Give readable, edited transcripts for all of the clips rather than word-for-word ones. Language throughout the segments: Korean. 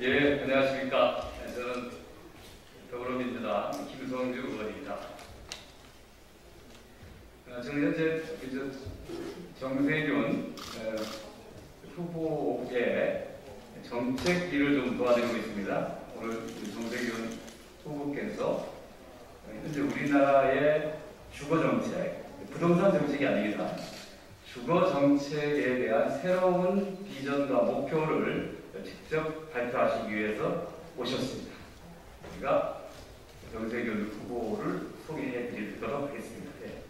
예, 안녕하십니까. 저는 더불어민주당 김성주 의원입니다. 저는 현재 정세균 후보의 정책 일을 좀 도와드리고 있습니다. 오늘 정세균 후보께서 현재 우리나라의 주거 정책, 부동산 정책이 아닙니다. 주거 정책에 대한 새로운 비전과 목표를 직접 발표하시기 위해서 오셨습니다. 우리가 정세균 후보를 소개해 드리도록 하겠습니다. 네.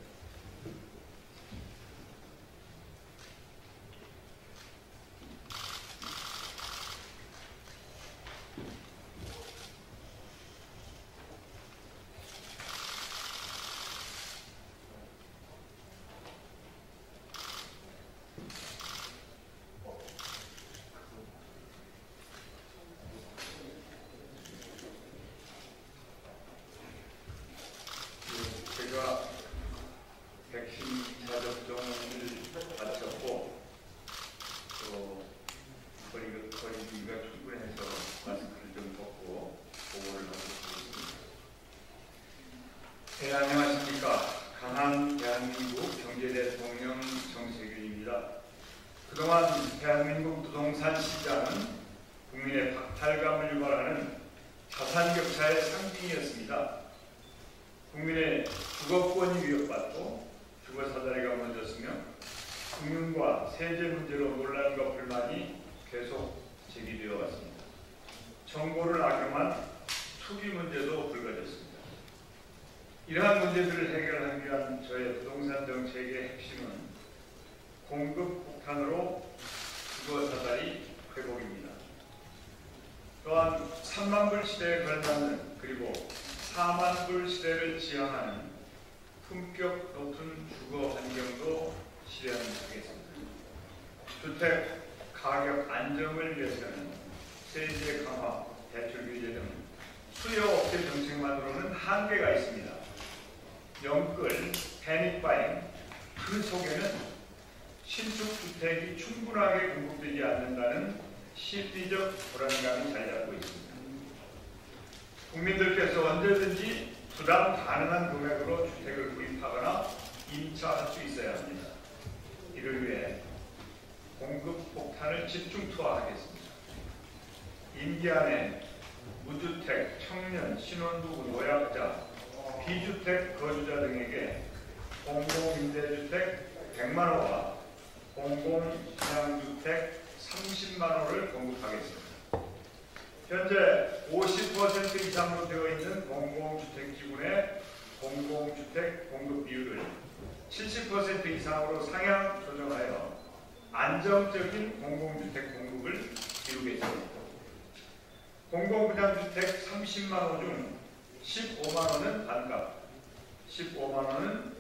제가 백신 2차 접종을 마쳤고 또 거리두기가 충분해서 마스크를 좀 벗고 보고를 하고 있습니다. 네, 안녕하십니까. 강한 대한민국 경제대통령 정세균입니다. 그동안 대한민국 부동산 시장은 국민의 박탈감을 유발하는 자산격차의 상징이었습니다. 국민의 주거권이 위협받고 주거사다리가 무너졌으며 금융과 세제 문제로 논란과 불만이 계속 제기되어 왔습니다. 정보를 악용한 투기 문제도 불거졌습니다. 이러한 문제들을 해결하기 위한 저의 부동산 정책의 핵심은 공급 폭탄으로 주거사다리 회복입니다. 또한 3만 불 시대에 걸맞는 그리고 4만 불 시대를 지향하는 품격 높은 주거 환경도 실현하겠습니다. 주택 가격 안정을 위해서는 세제 강화, 대출 규제 등 수요 억제 정책만으로는 한계가 있습니다. 영끌, 패닉바잉, 그 속에는 신축 주택이 충분하게 공급되지 않는다는 심리적 불안감이 자리 잡고 있습니다. 국민들께서 언제든지 부담 가능한 금액으로 주택을 구입하거나 임차할 수 있어야 합니다. 이를 위해 공급 폭탄을 집중 투하하겠습니다. 임기 안에 무주택, 청년, 신혼부부, 노약자, 비주택 거주자 등에게 공공임대주택 100만 호와 공공분양주택 30만 호를 공급하겠습니다. 현재 50% 이상으로 되어 있는 공공주택지분의 공공주택 공급 비율을 70% 이상으로 상향 조정하여 안정적인 공공주택 공급을 이루겠습니다. 공공분양주택 30만 호 중 15만 호는 반값, 15만 호는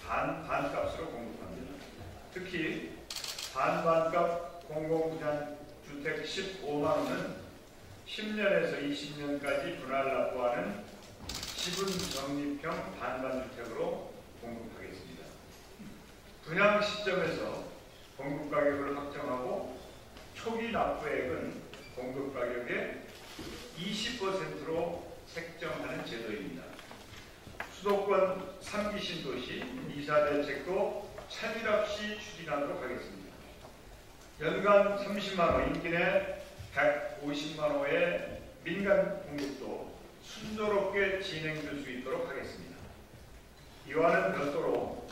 반값으로 공급합니다. 특히 반값 공공분양주택 15만 호는 10년에서 20년까지 분할 납부하는 지분 적립형 반반주택으로 공급하겠습니다. 분양 시점에서 공급 가격을 확정하고 초기 납부액은 공급 가격의 20%로 책정하는 제도입니다. 수도권 3기 신도시 이사 대책도 차질 없이 추진하도록 하겠습니다. 연간 30만 호, 임기 내 150만 호의 민간 공급도 순조롭게 진행될 수 있도록 하겠습니다. 이와는 별도로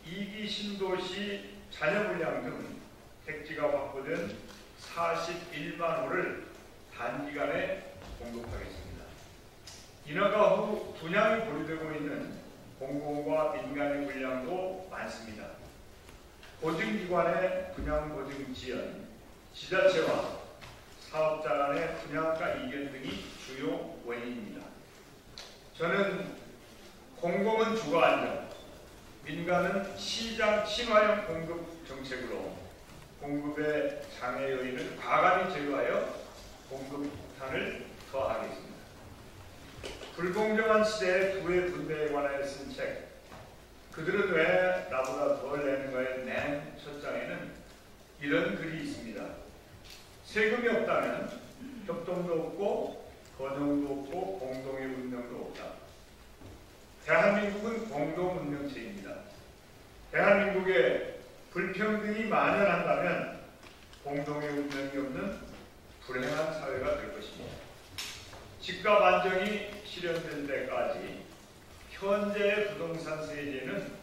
2기 신도시 자녀분양 등 택지가 확보된 41만 호를 단기간에 공급하겠습니다. 인허가 후 분양이 보류되고 있는 공공과 민간의 물량도 많습니다. 보증기관의 분양보증 지연, 지자체와 사업자 간의 분양가 이견 등이 주요 원인입니다. 저는 공공은 주거 안정, 민간은 시장 친화형 공급 정책으로 공급의 장애 요인을 과감히 제거하여 공급 폭탄을 더하겠습니다. 불공정한 시대의 부의 분배에 관하여 쓴 책, 그들은 왜 나보다 덜 내는가의 맨 첫 장에는 이런 글이 있습니다. 세금이 없다면 협동도 없고 번영도 없고 공동의 운명도 없다. 대한민국은 공동 운명체입니다. 대한민국에 불평등이 만연한다면 공동의 운명이 없는 불행한 사회가 될 것입니다. 집값 안정이 실현될 때까지 현재의 부동산 세제는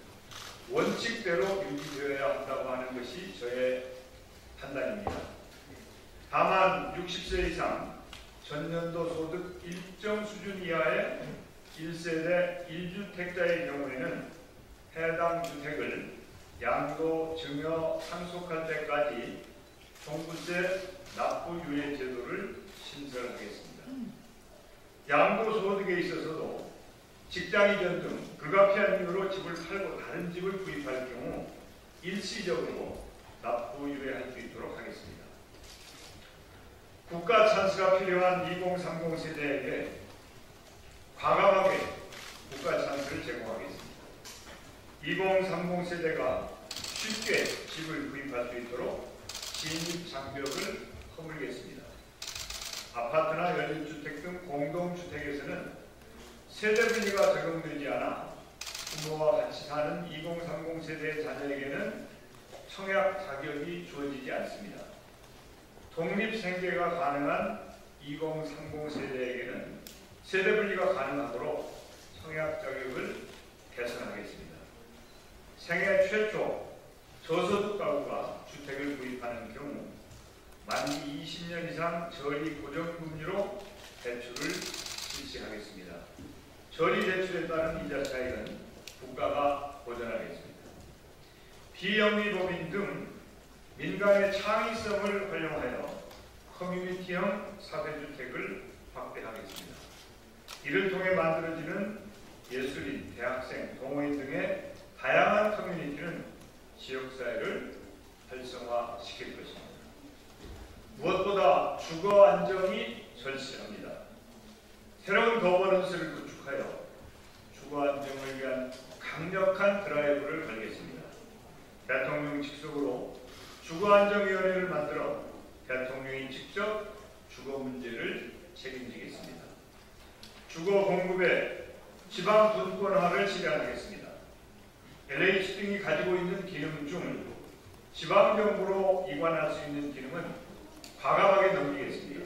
원칙대로 유지되어야 한다고 하는 것이 저의 판단입니다. 다만 60세 이상 전년도 소득 일정 수준 이하의 1세대 1주택자의 경우에는 해당 주택을 양도 증여 상속할 때까지 종부세 납부 유예 제도를 신설하겠습니다. 양도소득에 있어서도 직장 이전 등 불가피한 이유로 집을 팔고 다른 집을 구입할 경우 일시적으로 납부 유예할 수 있도록 하겠습니다. 국가 찬스가 필요한 2030 세대에게 과감하게 국가 찬스를 제공하겠습니다. 2030 세대가 쉽게 집을 구입할 수 있도록 진입 장벽을 허물겠습니다. 아파트나 연립주택 등 공동주택에서는 세대 분리가 적용되지 않아 부모와 같이 사는 2030 세대의 자녀에게는 청약 자격이 주어지지 않습니다. 독립생계가 가능한 2030 세대에게는 세대 분리가 가능하도록 청약 자격을 개선하겠습니다. 생애 최초 저소득 가구가 주택을 구입하는 경우 만기 20년 이상 저리 고정금리로 대출을 실시하겠습니다. 저리 대출에 따른 이자 차익은 국가가 보전하겠습니다. 비영리법인 등 민간의 창의성을 활용하여 커뮤니티형 사회주택을 확대하겠습니다. 이를 통해 만들어지는 예술인, 대학생, 동호인 등의 다양한 커뮤니티는 지역사회를 활성화시킬 것입니다. 무엇보다 주거 안정이 절실합니다. 새로운 거버넌스를 구축하여 주거 안정을 위한 강력한 드라이브를 걸겠습니다. 대통령 직속으로 주거안정위원회를 만들어 대통령이 직접 주거 문제를 책임지겠습니다. 주거 공급의 지방 분권화를 실현하겠습니다. LH 등이 가지고 있는 기능 중 지방정부로 이관할 수 있는 기능은 과감하게 넘기겠습니다.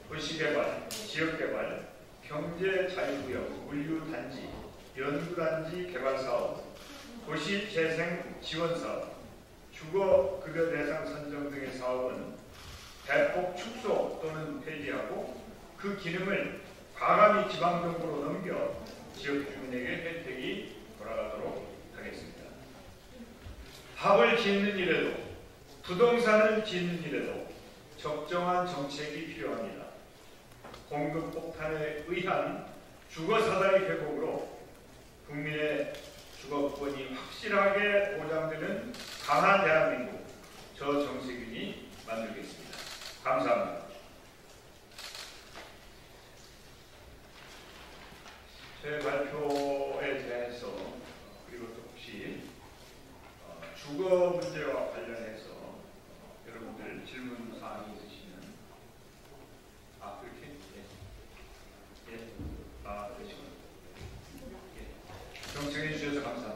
도시개발, 지역개발, 경제자유구역, 물류단지, 연구단지 개발사업, 도시재생 지원사업, 주거급여 대상 선정 등의 사업은 대폭 축소 또는 폐지하고 그 기능을 과감히 지방정부로 넘겨 지역 주민에게 혜택이 돌아가도록 하겠습니다. 밥을 짓는 일에도 부동산을 짓는 일에도 적정한 정책이 필요합니다. 공급 폭탄에 의한 주거 사다리 회복으로 국민의 주거권이 확실하게 보장되는 강한 대한민국, 저 정세균이 만들겠습니다. 감사합니다. 제 발표에 대해서 그리고 또 혹시 주거 문제와 관련해서 여러분들 질문 사항이 있으시면 그렇게 그러시군요. 예. 정청해 주셔서 감사합니다.